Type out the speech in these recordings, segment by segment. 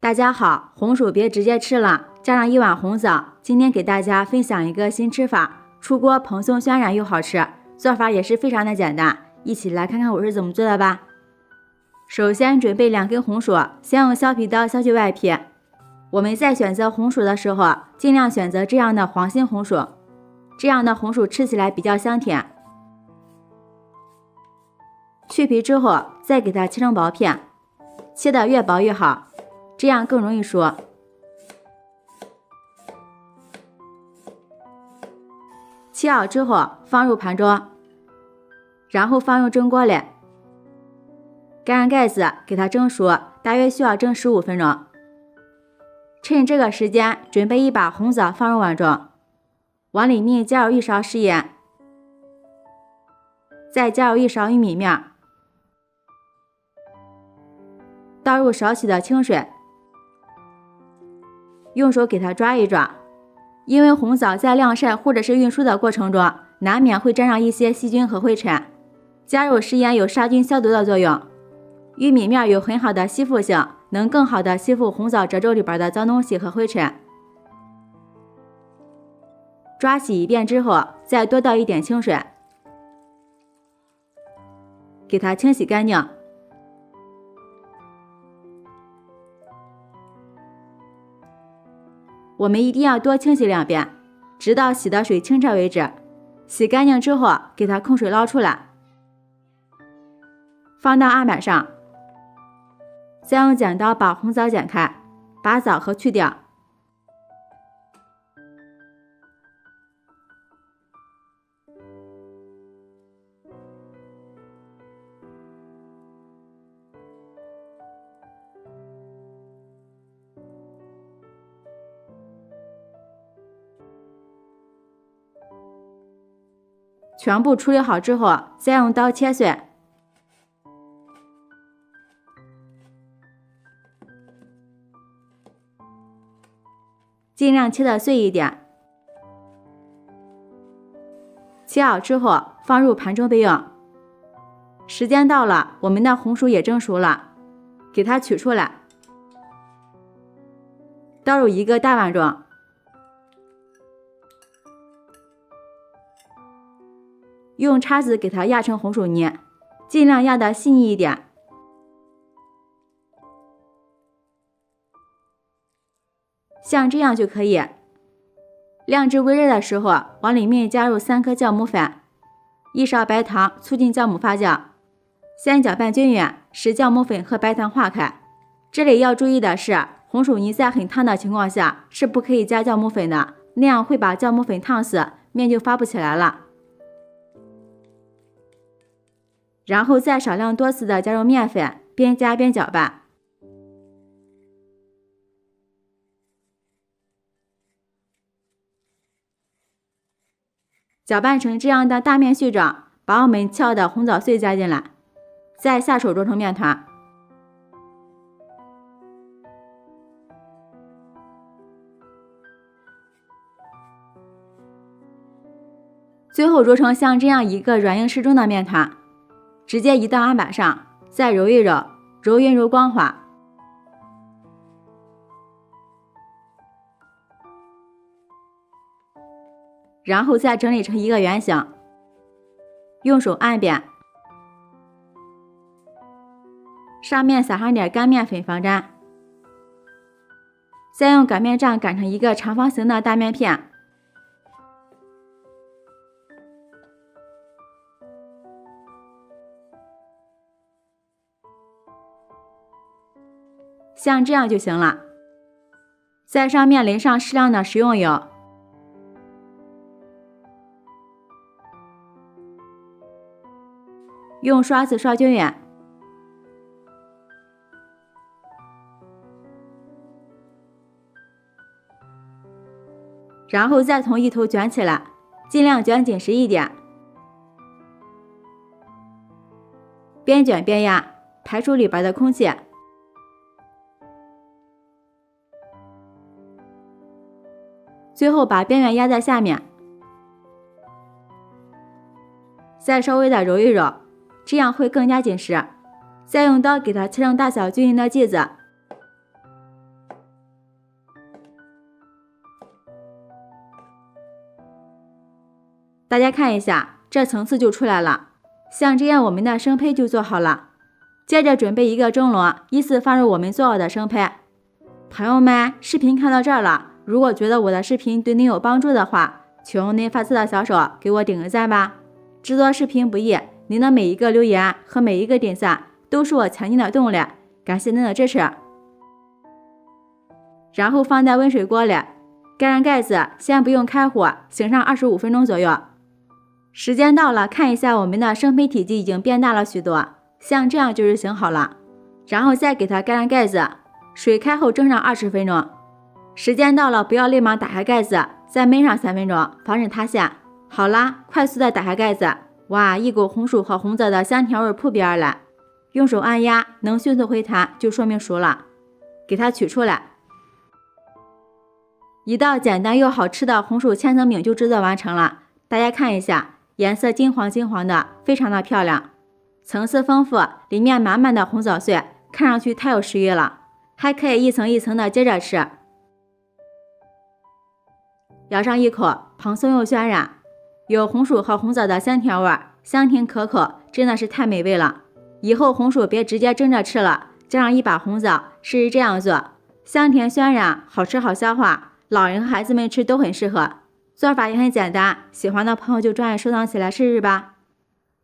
大家好，红薯别直接吃了，加上一碗红枣。今天给大家分享一个新吃法，出锅蓬松暄软又好吃，做法也是非常的简单，一起来看看我是怎么做的吧。首先准备2根红薯，先用削皮刀削去外皮。我们在选择红薯的时候，尽量选择这样的黄心红薯，这样的红薯吃起来比较香甜。去皮之后，再给它切成薄片，切得越薄越好，这样更容易熟。切好之后放入盘中，然后放入蒸锅里，盖上盖子给它蒸熟，大约需要蒸15分钟。趁这个时间，准备一把红枣放入碗中，往里面加入1勺食盐，再加入1勺玉米面，倒入少许的清水，用手给它抓一抓。因为红枣在晾晒或者是运输的过程中，难免会沾上一些细菌和灰尘，加入食盐有杀菌消毒的作用，玉米面有很好的吸附性，能更好的吸附红枣褶皱里边的脏东西和灰尘。抓洗一遍之后，再多倒一点清水，给它清洗干净。我们一定要多清洗2遍，直到洗的水清澈为止。洗干净之后，给它控水捞出来，放到案板上，再用剪刀把红枣剪开，把枣核去掉。全部处理好之后，再用刀切碎，尽量切得碎一点。切好之后放入盘中备用。时间到了，我们的红薯也蒸熟了，给它取出来，倒入一个大碗中，用叉子给它压成红薯泥，尽量压得细腻一点。像这样就可以。晾至微热的时候，往里面加入3颗酵母粉，1勺白糖，促进酵母发酵。先搅拌均匀，使酵母粉和白糖化开。这里要注意的是，红薯泥在很烫的情况下是不可以加酵母粉的，那样会把酵母粉烫死，面就发不起来了。然后再少量多次的加入面粉，边加边搅拌。搅拌成这样的大面絮状，把我们切好的红枣碎加进来，再下手揉成面团。最后揉成像这样一个软硬适中的面团，直接移到案板上，再揉一揉，揉匀揉光滑。然后再整理成一个圆形，用手按扁，上面撒上点干面粉防粘，再用擀面杖擀成一个长方形的大面片。像这样就行了，在上面淋上适量的食用油，用刷子刷均匀，然后再从一头卷起来，尽量卷紧实一点，边卷边压，排出里边的空气。最后把边缘压在下面，再稍微的揉一揉，这样会更加紧实。再用刀给它切成大小均匀的剂子，大家看一下，这层次就出来了。像这样我们的生胚就做好了。接着准备一个蒸笼，依次放入我们做好的生胚。朋友们，视频看到这儿了，如果觉得我的视频对您有帮助的话，求您发财的小手给我点个赞吧。制作视频不易，您的每一个留言和每一个点赞都是我前进的动力，感谢您的支持。然后放在温水锅里，盖上盖子，先不用开火，醒上25分钟左右。时间到了，看一下我们的生胚体积已经变大了许多，像这样就是醒好了。然后再给它盖上盖子，水开后蒸上20分钟。时间到了，不要立马打开盖子，再焖上3分钟，防止塌陷。好啦，快速的打开盖子，哇，一股红薯和红枣的香甜味扑鼻而来。用手按压，能迅速回弹，就说明熟了。给它取出来。一道简单又好吃的红薯千层饼就制作完成了，大家看一下，颜色金黄金黄的，非常的漂亮，层次丰富，里面满满的红枣碎，看上去太有食欲了，还可以一层一层的接着吃。咬上一口，蓬松又渲染，有红薯和红枣的香甜味，香甜可口，真的是太美味了。以后红薯别直接蒸着吃了，加上一把红枣，试试这样做，香甜渲染，好吃好消化，老人和孩子们吃都很适合。做法也很简单，喜欢的朋友就专业收藏起来试试吧。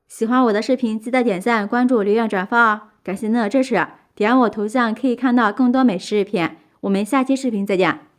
喜欢我的视频记得点赞、关注、留言、转发哦，感谢您的支持。点我头像可以看到更多美食视频，我们下期视频再见。